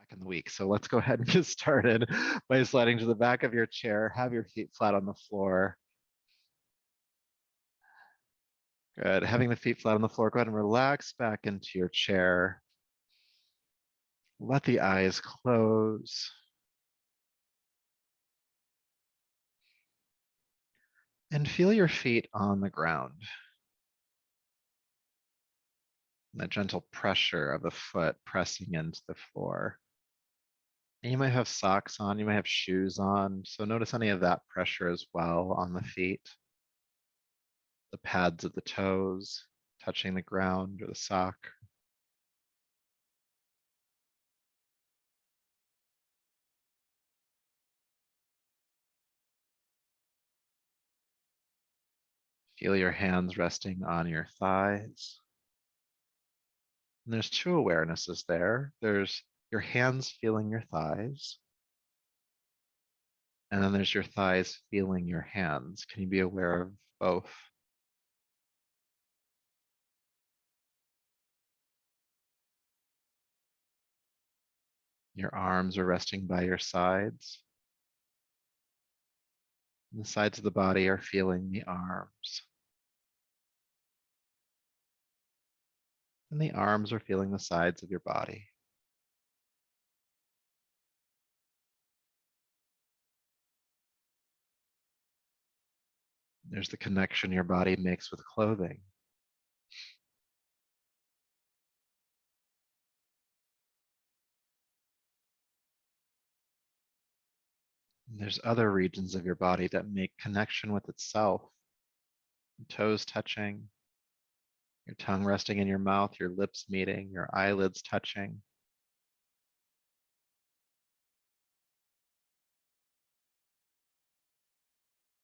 back in the week. So let's go ahead and get started by sliding to the back of your chair. Have your feet flat on the floor. Good. Having the feet flat on the floor, go ahead and relax back into your chair. Let the eyes close. And feel your feet on the ground. The gentle pressure of the foot pressing into the floor. And you might have socks on, you might have shoes on, so notice any of that pressure as well on the feet. The pads of the toes touching the ground or the sock. Feel your hands resting on your thighs. And there's two awarenesses there. There's your hands feeling your thighs, and then there's your thighs feeling your hands. Can you be aware of both? Your arms are resting by your sides. And the sides of the body are feeling the arms. And the arms are feeling the sides of your body. There's the connection your body makes with clothing. And there's other regions of your body that make connection with itself. Toes touching, your tongue resting in your mouth, your lips meeting, your eyelids touching.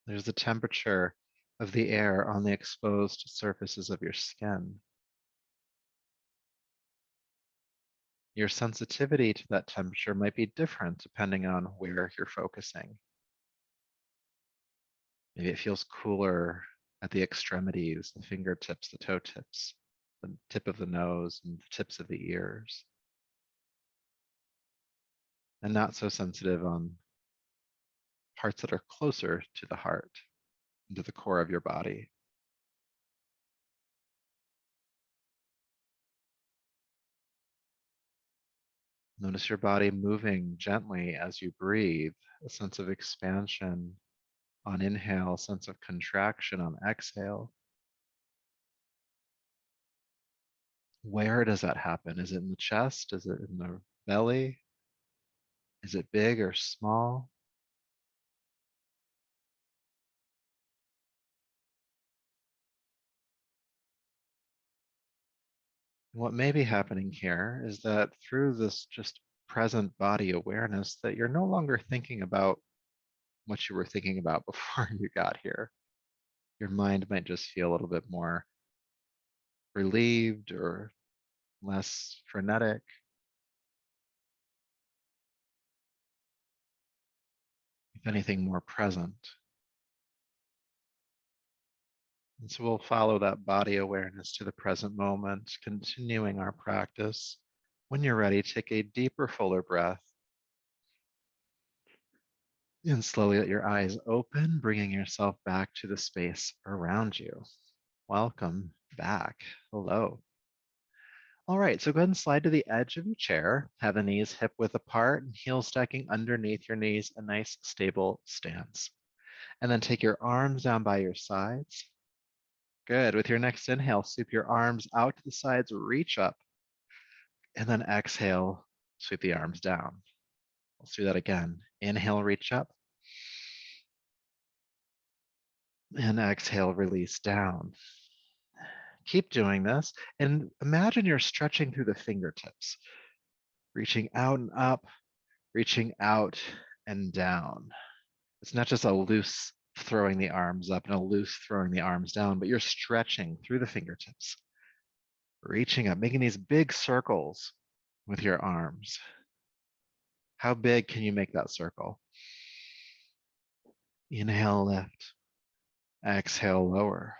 There's the temperature of the air on the exposed surfaces of your skin. Your sensitivity to that temperature might be different depending on where you're focusing. Maybe it feels cooler at the extremities, the fingertips, the toe tips, the tip of the nose, and the tips of the ears. And not so sensitive on parts that are closer to the heart, and to the core of your body. Notice your body moving gently as you breathe, a sense of expansion on inhale, a sense of contraction on exhale. Where does that happen? Is it in the chest? Is it in the belly? Is it big or small? What may be happening here is that through this just present body awareness that you're no longer thinking about what you were thinking about before you got here. Your mind might just feel a little bit more relieved or less frenetic. If anything, more present. And so we'll follow that body awareness to the present moment, continuing our practice. When you're ready, take a deeper, fuller breath. And slowly let your eyes open, bringing yourself back to the space around you. Welcome back. Hello. All right, so go ahead and slide to the edge of your chair. Have the knees hip width apart and heels stacking underneath your knees, a nice stable stance. And then take your arms down by your sides. Good. With your next inhale, sweep your arms out to the sides, reach up, and then exhale, sweep the arms down. Let's do that again. Inhale, reach up. And exhale, release down. Keep doing this. And imagine you're stretching through the fingertips, reaching out and up, reaching out and down. It's not just a loose throwing the arms up and a loose throwing the arms down, but you're stretching through the fingertips, reaching up, making these big circles with your arms. How big can you make that circle? Inhale, lift. Exhale, lower.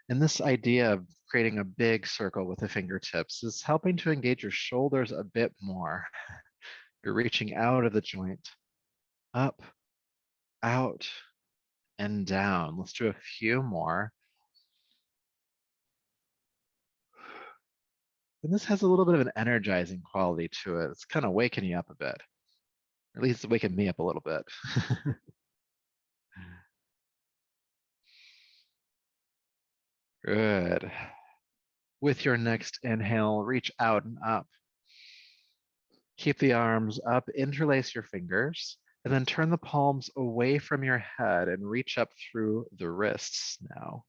And this idea of creating a big circle with the fingertips is helping to engage your shoulders a bit more. You're reaching out of the joint, up, out, and down. Let's do a few more. And this has a little bit of an energizing quality to it. It's kind of waking you up a bit. Or at least it's waking me up a little bit. Good. With your next inhale, reach out and up. Keep the arms up, interlace your fingers, and then turn the palms away from your head and reach up through the wrists now.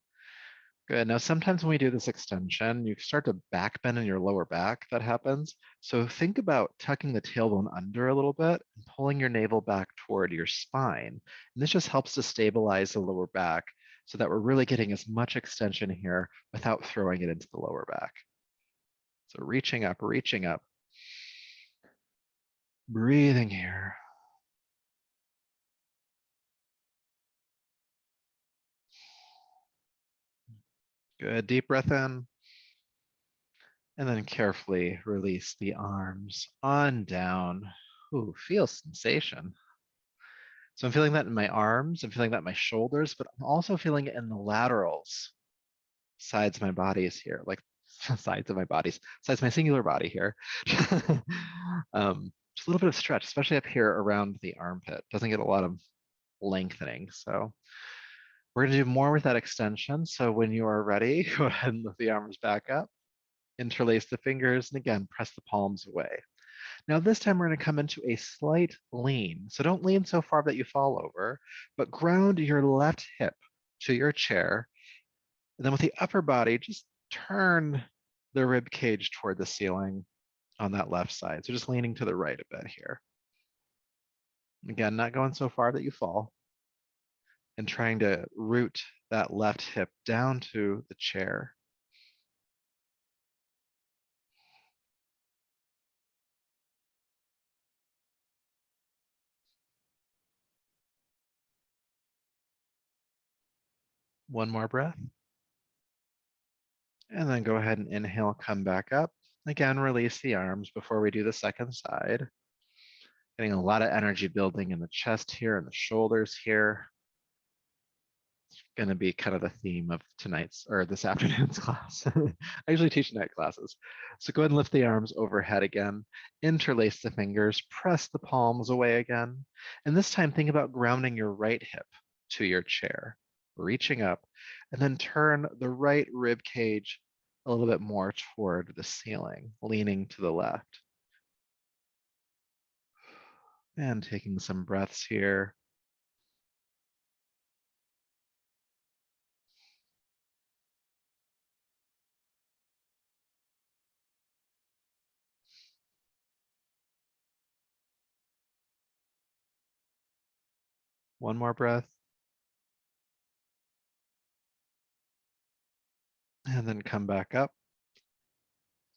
Good. Now, sometimes when we do this extension, you start to back bend in your lower back. That happens. So think about tucking the tailbone under a little bit and pulling your navel back toward your spine. And this just helps to stabilize the lower back so that we're really getting as much extension here without throwing it into the lower back. So reaching up, breathing here. Good. Deep breath in. And then carefully release the arms on down. Ooh, feel sensation. So I'm feeling that in my arms, I'm feeling that in my shoulders, but I'm also feeling it in the laterals, sides of my bodies here, like sides of my bodies, sides of my singular body here. Just a little bit of stretch, especially up here around the armpit. Doesn't get a lot of lengthening. So we're gonna do more with that extension. So when you are ready, go ahead and lift the arms back up, interlace the fingers, and again, press the palms away. Now this time we're going to come into a slight lean. So don't lean so far that you fall over, but ground your left hip to your chair. And then with the upper body, just turn the rib cage toward the ceiling on that left side. So just leaning to the right a bit here. Again, not going so far that you fall. And trying to root that left hip down to the chair. One more breath. And then go ahead and inhale, come back up. Again, release the arms before we do the second side. Getting a lot of energy building in the chest here and the shoulders here. It's going to be kind of the theme of tonight's or this afternoon's class. I usually teach night classes. So go ahead and lift the arms overhead again. Interlace the fingers, press the palms away again. And this time, think about grounding your right hip to your chair, reaching up, and then turn the right rib cage a little bit more toward the ceiling, leaning to the left. And taking some breaths here. One more breath. And then come back up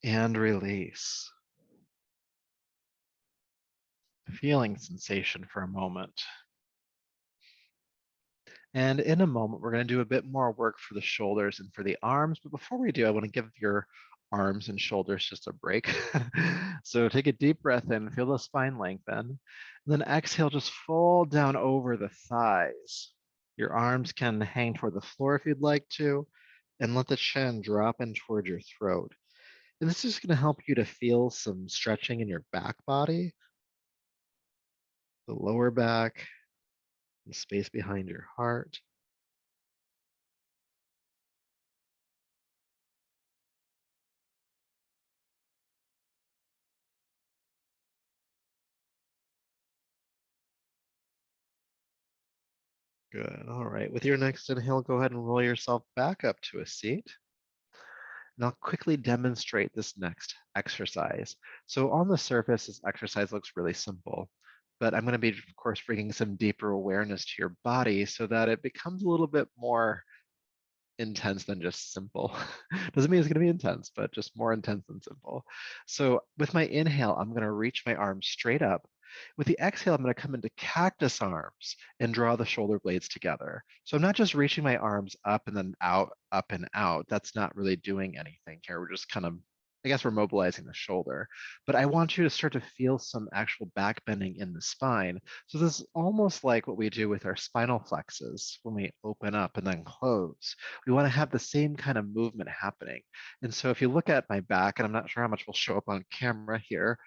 and release. Feeling sensation for a moment. And in a moment, we're going to do a bit more work for the shoulders and for the arms. But before we do, I want to give your arms and shoulders just a break. So take a deep breath in, feel the spine lengthen. And then exhale, just fold down over the thighs. Your arms can hang toward the floor if you'd like to, and let the chin drop in toward your throat. And this is going to help you to feel some stretching in your back body, the lower back, the space behind your heart. Good. All right. With your next inhale, go ahead and roll yourself back up to a seat. And I'll quickly demonstrate this next exercise. So on the surface, this exercise looks really simple, but I'm going to be, of course, bringing some deeper awareness to your body so that it becomes a little bit more intense than just simple. Doesn't mean it's going to be intense, but just more intense than simple. So with my inhale, I'm going to reach my arms straight up. With the exhale, I'm going to come into cactus arms and draw the shoulder blades together. So I'm not just reaching my arms up and then out, up and out. That's not really doing anything here. We're just kind of, I guess we're mobilizing the shoulder. But I want you to start to feel some actual back bending in the spine. So this is almost like what we do with our spinal flexes when we open up and then close. We want to have the same kind of movement happening. And so if you look at my back, and I'm not sure how much will show up on camera here,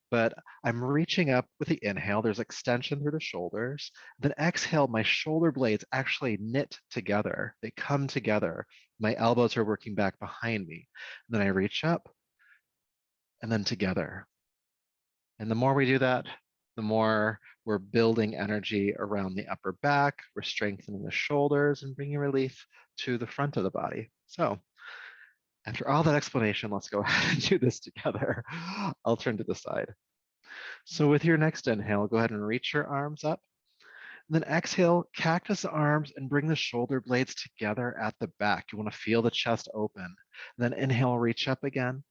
but I'm reaching up with the inhale. There's extension through the shoulders. Then exhale, my shoulder blades actually knit together. They come together. My elbows are working back behind me. And then I reach up and then together. And the more we do that, the more we're building energy around the upper back. We're strengthening the shoulders and bringing relief to the front of the body. So after all that explanation, let's go ahead and do this together. I'll turn to the side. So with your next inhale, go ahead and reach your arms up. And then exhale, cactus arms and bring the shoulder blades together at the back. You want to feel the chest open. And then inhale, reach up again.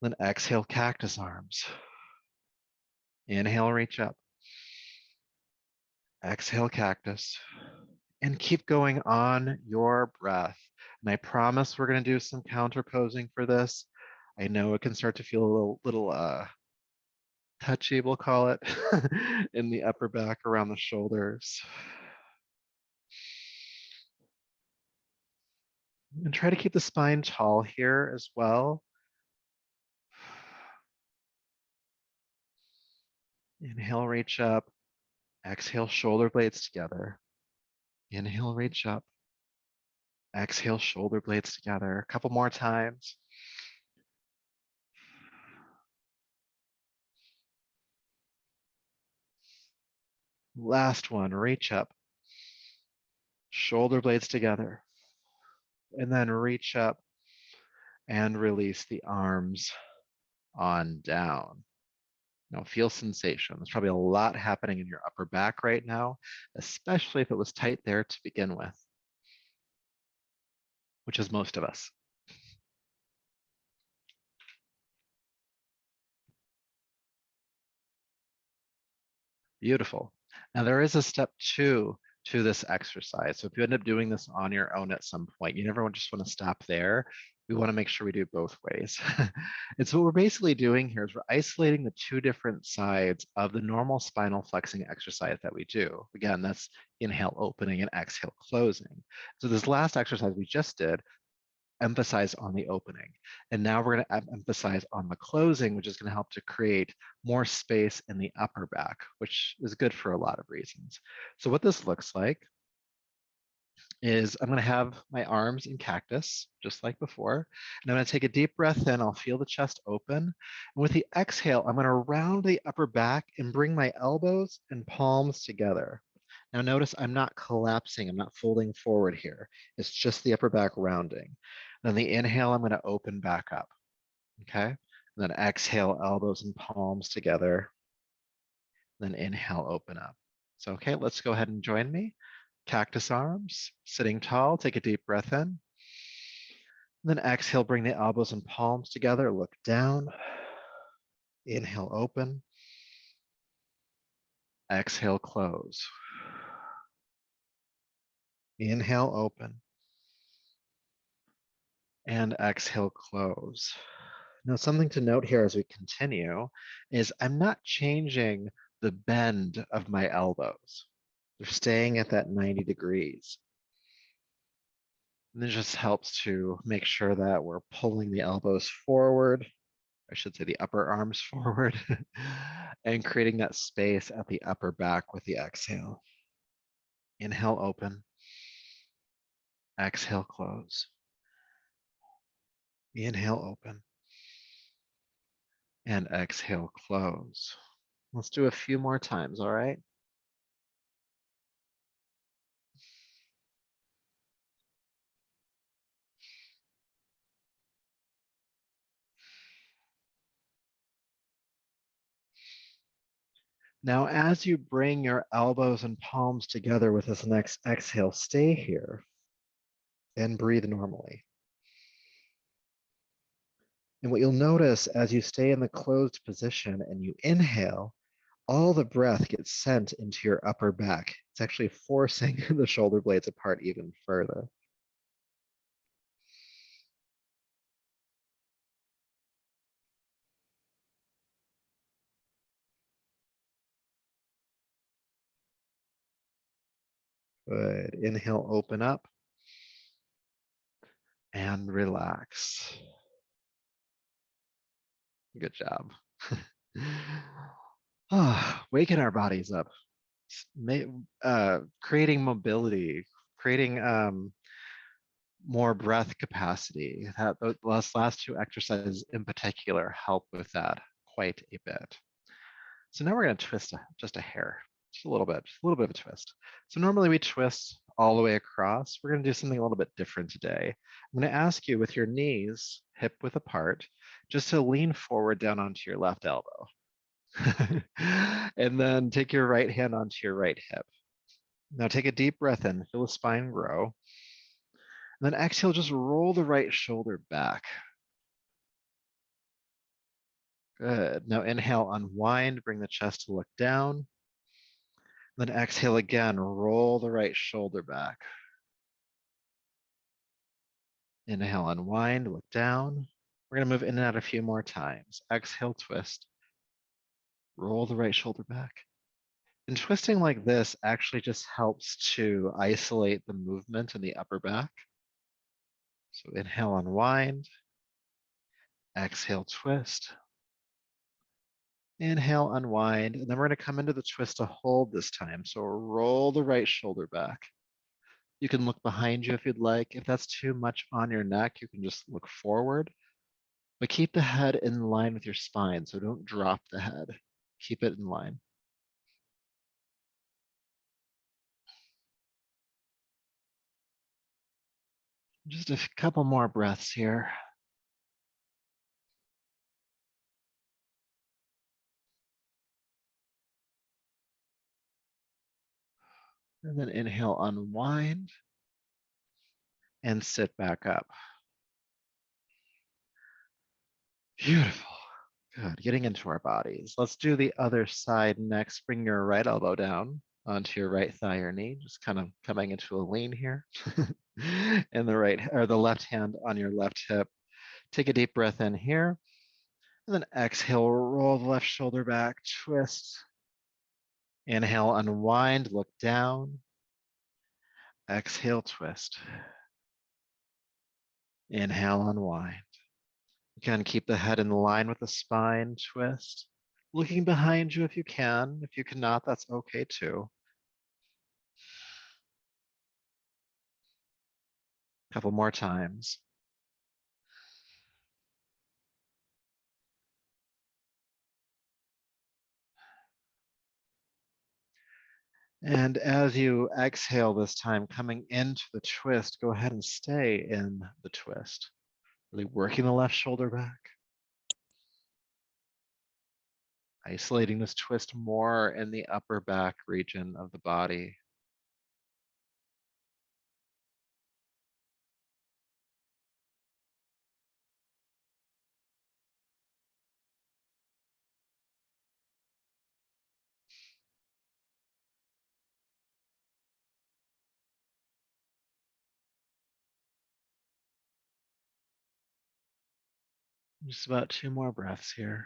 Then exhale, cactus arms. Inhale, reach up. Exhale, cactus. And keep going on your breath. And I promise we're going to do some counter posing for this. I know it can start to feel a little touchy, we'll call it, in the upper back around the shoulders. And try to keep the spine tall here as well. Inhale, reach up. Exhale, shoulder blades together. Inhale, reach up. Exhale, shoulder blades together. A couple more times. Last one, reach up. Shoulder blades together. And then reach up and release the arms on down. Now feel sensation. There's probably a lot happening in your upper back right now, especially if it was tight there to begin with, which is most of us. Beautiful. Now there is a step 2 to this exercise. So if you end up doing this on your own at some point, you never just want to stop there. We want to make sure we do it both ways. And so what we're basically doing here is we're isolating the two different sides of the normal spinal flexing exercise that we do. Again, that's inhale opening and exhale closing. So this last exercise we just did emphasize on the opening. And now we're going to emphasize on the closing, which is going to help to create more space in the upper back, which is good for a lot of reasons. So what this looks like is I'm going to have my arms in cactus, just like before. And I'm going to take a deep breath in. I'll feel the chest open. And with the exhale, I'm going to round the upper back and bring my elbows and palms together. Now notice I'm not collapsing. I'm not folding forward here. It's just the upper back rounding. Then the inhale, I'm going to open back up. Okay. And then exhale, elbows and palms together. Then inhale, open up. So, okay, let's go ahead and join me. Cactus arms, sitting tall, take a deep breath in. Then exhale, bring the elbows and palms together, look down. Inhale, open. Exhale, close. Inhale, open. And exhale, close. Now, something to note here as we continue is I'm not changing the bend of my elbows. They're staying at that 90 degrees. And this just helps to make sure that we're pulling the elbows forward, I should say the upper arms forward, and creating that space at the upper back with the exhale. Inhale, open. Exhale, close. Inhale, open. And exhale, close. Let's do a few more times, all right? Now, as you bring your elbows and palms together with this next exhale, stay here and breathe normally. And what you'll notice as you stay in the closed position and you inhale, all the breath gets sent into your upper back. It's actually forcing the shoulder blades apart even further. Good. Inhale, open up and relax. Good job. Waking our bodies up, creating mobility, creating more breath capacity. Those last two exercises in particular help with that quite a bit. So now we're going to twist just a hair, just a little bit of a twist. So normally we twist all the way across. We're going to do something a little bit different today. I'm going to ask you with your knees hip width apart, just to lean forward down onto your left elbow. And then take your right hand onto your right hip. Now take a deep breath in, feel the spine grow. And then exhale, just roll the right shoulder back. Good. Now inhale, unwind, bring the chest to look down. Then exhale again, roll the right shoulder back. Inhale, unwind, look down. We're going to move in and out a few more times. Exhale, twist. Roll the right shoulder back. And twisting like this actually just helps to isolate the movement in the upper back. So inhale, unwind. Exhale, twist. Inhale, unwind. And then we're going to come into the twist to hold this time. So roll the right shoulder back. You can look behind you if you'd like. If that's too much on your neck, you can just look forward. But keep the head in line with your spine, so don't drop the head. Keep it in line. Just a couple more breaths here. And then inhale, unwind, and sit back up. Beautiful. Good. Getting into our bodies. Let's do the other side next. Bring your right elbow down onto your right thigh or knee, just kind of coming into a lean here. And the right or the left hand on your left hip. Take a deep breath in here. And then exhale, roll the left shoulder back, twist. Inhale, unwind, look down. Exhale, twist. Inhale, unwind. Again, keep the head in line with the spine, twist. Looking behind you if you can. If you cannot, that's okay too. A couple more times. And as you exhale this time, coming into the twist, go ahead and stay in the twist. Really working the left shoulder back. Isolating this twist more in the upper back region of the body. Just about two more breaths here.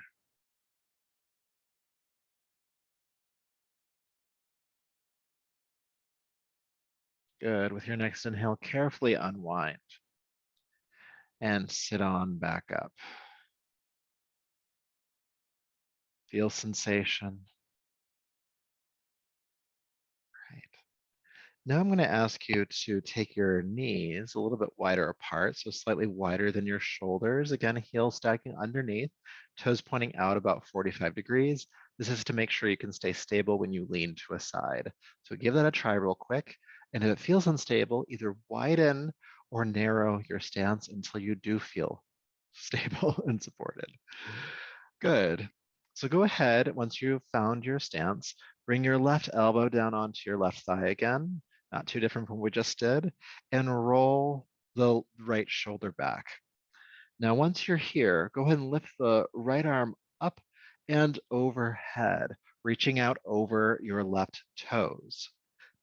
Good. With your next inhale, carefully unwind and sit on back up. Feel sensation. Right. Now I'm going to ask you to take your knees a little bit wider apart, so slightly wider than your shoulders. Again, heels stacking underneath, toes pointing out about 45 degrees. This is to make sure you can stay stable when you lean to a side. So give that a try real quick. And if it feels unstable, either widen or narrow your stance until you do feel stable and supported. Good. So go ahead, once you've found your stance, bring your left elbow down onto your left thigh again, not too different from what we just did, and roll the right shoulder back. Now, once you're here, go ahead and lift the right arm up and overhead. reaching out over your left toes.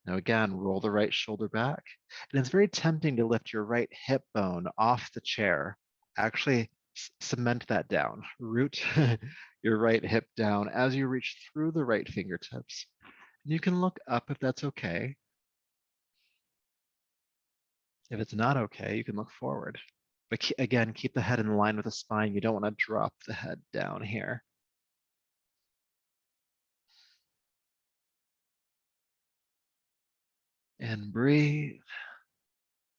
Now again, roll the right shoulder back. And it's very tempting to lift your right hip bone off the chair. Actually, cement that down. Root your right hip down as you reach through the right fingertips. And you can look up if that's okay. If it's not okay, you can look forward. But again, keep the head in line with the spine. You don't want to drop the head down here. And breathe.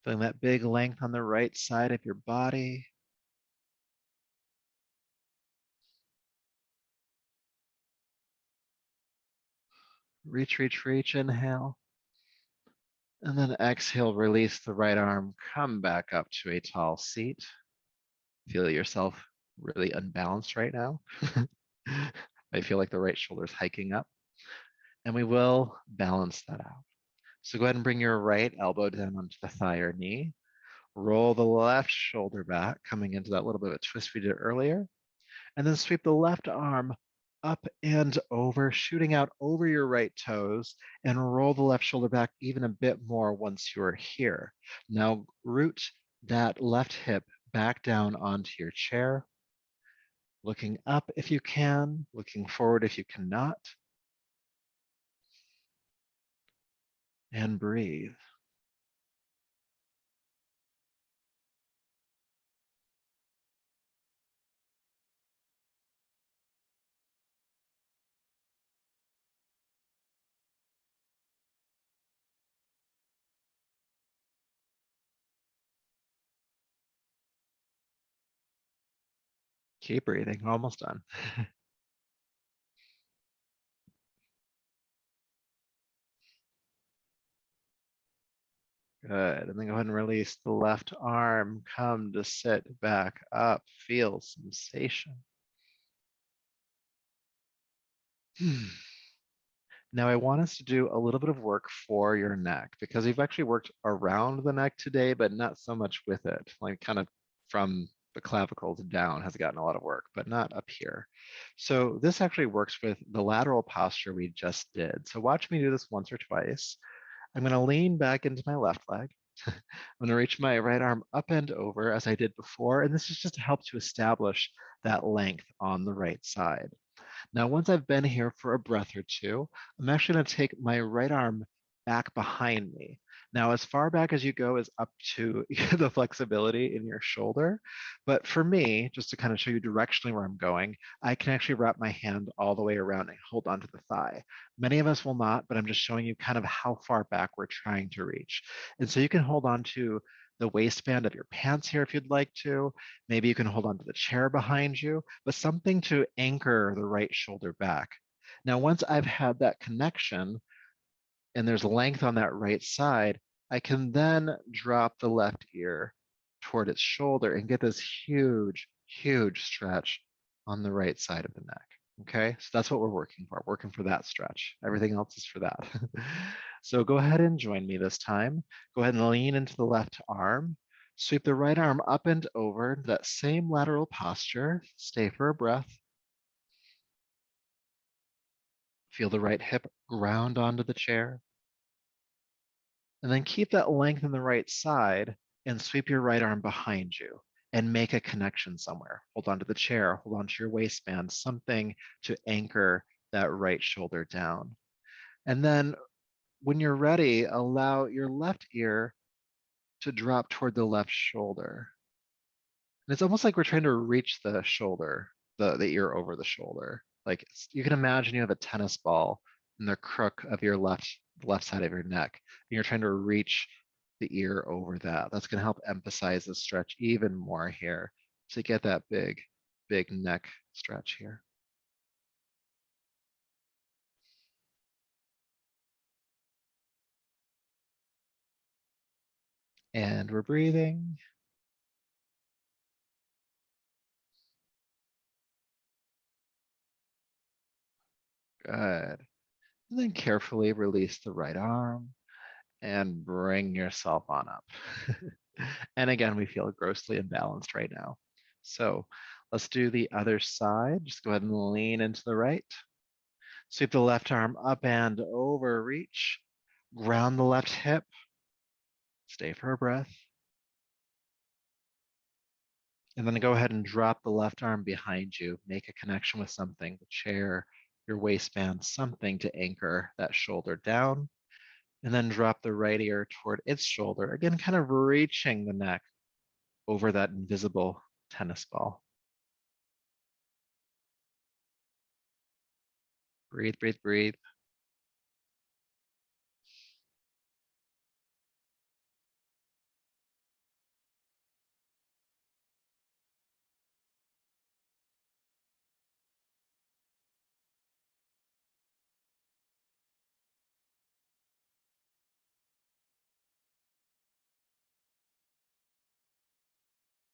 Feeling that big length on the right side of your body. Reach, reach, reach, inhale. And then exhale, release the right arm, come back up to a tall seat. Feel yourself really unbalanced right now. I feel like the right shoulder is hiking up. And we will balance that out. So go ahead and bring your right elbow down onto the thigh or knee. Roll the left shoulder back, coming into that little bit of a twist we did earlier. And then sweep the left arm up and over, shooting out over your right toes, and roll the left shoulder back even a bit more once you're here. Now root that left hip back down onto your chair, looking up if you can, looking forward if you cannot, and breathe. Keep breathing, almost done. Good. And then go ahead and release the left arm. Come to sit back up. Feel sensation. Now I want us to do a little bit of work for your neck because we've actually worked around the neck today, but not so much with it. Like kind of from the clavicles down has gotten a lot of work, but not up here. So this actually works with the lateral posture we just did. So watch me do this once or twice. I'm going to lean back into my left leg. I'm going to reach my right arm up and over as I did before. And this is just to help to establish that length on the right side. Now, once I've been here for a breath or two, I'm actually going to take my right arm back behind me. Now, as far back as you go is up to the flexibility in your shoulder. But for me, just to kind of show you directionally where I'm going, I can actually wrap my hand all the way around and hold onto the thigh. Many of us will not, but I'm just showing you kind of how far back we're trying to reach. And so you can hold on to the waistband of your pants here if you'd like to. Maybe you can hold on to the chair behind you, but something to anchor the right shoulder back. Now, once I've had that connection and there's length on that right side, I can then drop the left ear toward its shoulder and get this huge, huge stretch on the right side of the neck. Okay, so that's what we're working for that stretch. Everything else is for that. So go ahead and join me this time. Go ahead and lean into the left arm. Sweep the right arm up and over that same lateral posture. Stay for a breath. Feel the right hip ground onto the chair. And then keep that length in the right side and sweep your right arm behind you and make a connection somewhere. Hold on to the chair, hold on to your waistband, something to anchor that right shoulder down. And then when you're ready, allow your left ear to drop toward the left shoulder. And it's almost like we're trying to reach the shoulder, the ear over the shoulder. Like you can imagine you have a tennis ball in the crook of your left side of your neck, and you're trying to reach the ear over that. That's going to help emphasize the stretch even more here to get that big, big neck stretch here. And we're breathing. Good. And then carefully release the right arm and bring yourself on up. And again, we feel grossly imbalanced right now. So let's do the other side. Just go ahead and lean into the right. Sweep the left arm up and over, reach. Round the left hip. Stay for a breath. And then go ahead and drop the left arm behind you. Make a connection with something, the chair, your waistband, something to anchor that shoulder down. And then drop the right ear toward its shoulder. Again, kind of reaching the neck over that invisible tennis ball. Breathe, breathe, breathe.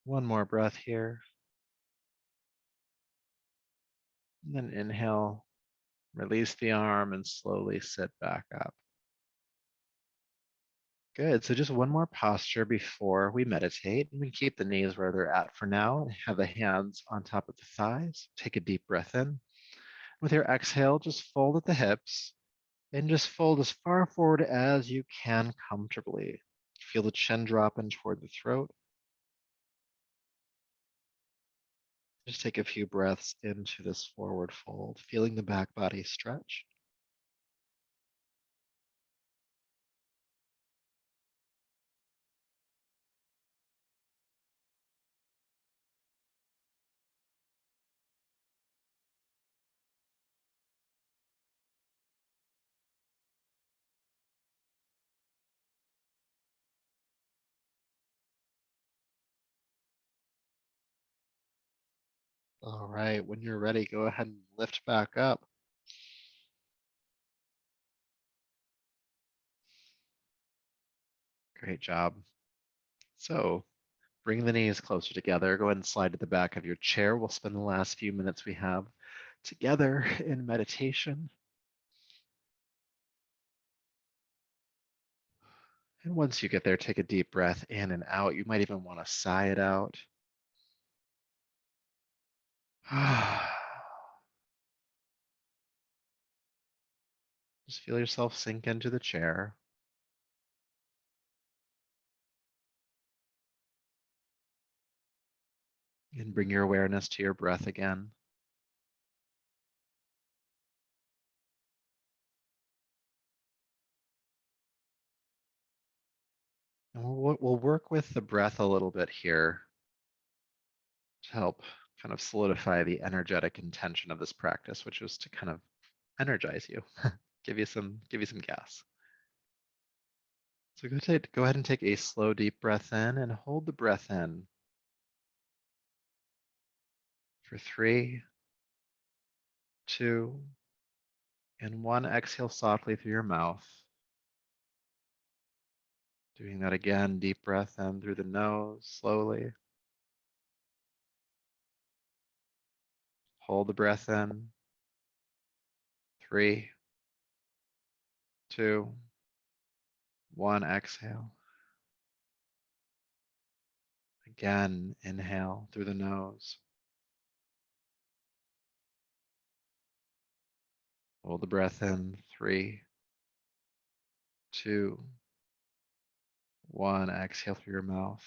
One more breath here. And then inhale, release the arm and slowly sit back up. Good. So just one more posture before we meditate. We can keep the knees where they're at for now and have the hands on top of the thighs. Take a deep breath in. With your exhale, just fold at the hips and just fold as far forward as you can comfortably. Feel the chin drop in toward the throat. Just take a few breaths into this forward fold, feeling the back body stretch. All right, when you're ready, go ahead and lift back up. Great job. So bring the knees closer together. Go ahead and slide to the back of your chair. We'll spend the last few minutes we have together in meditation. And once you get there, take a deep breath in and out. You might even want to sigh it out. Just feel yourself sink into the chair. And bring your awareness to your breath again. And we'll work with the breath a little bit here to help kind of solidify the energetic intention of this practice, which is to kind of energize you, give you some gas. So go ahead and take a slow, deep breath in and hold the breath in for 3, 2, and 1. Exhale softly through your mouth. Doing that again, deep breath in through the nose, slowly. Hold the breath in. 3, 2, 1. Exhale. Again, inhale through the nose. Hold the breath in. 3, 2, 1. Exhale through your mouth.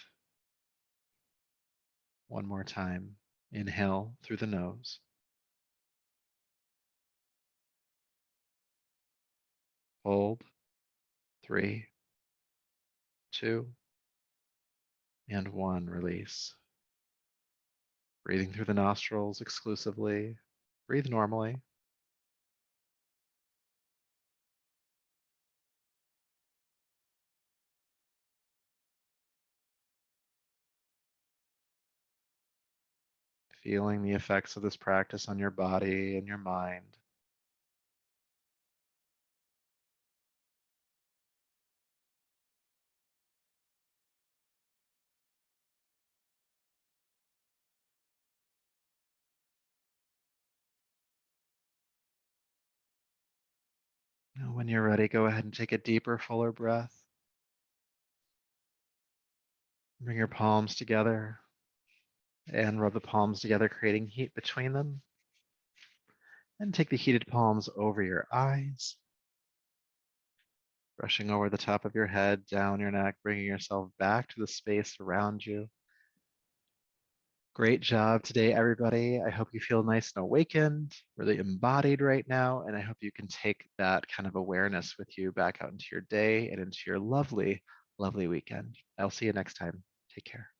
One more time. Inhale through the nose. Hold. 3, 2, and 1. Release. Breathing through the nostrils exclusively. Breathe normally. Feeling the effects of this practice on your body and your mind. Now, when you're ready, go ahead and take a deeper, fuller breath. Bring your palms together and rub the palms together, creating heat between them. And take the heated palms over your eyes, brushing over the top of your head, down your neck, bringing yourself back to the space around you. Great job today, everybody. I hope you feel nice and awakened, really embodied right now. And I hope you can take that kind of awareness with you back out into your day and into your lovely, lovely weekend. I'll see you next time. Take care.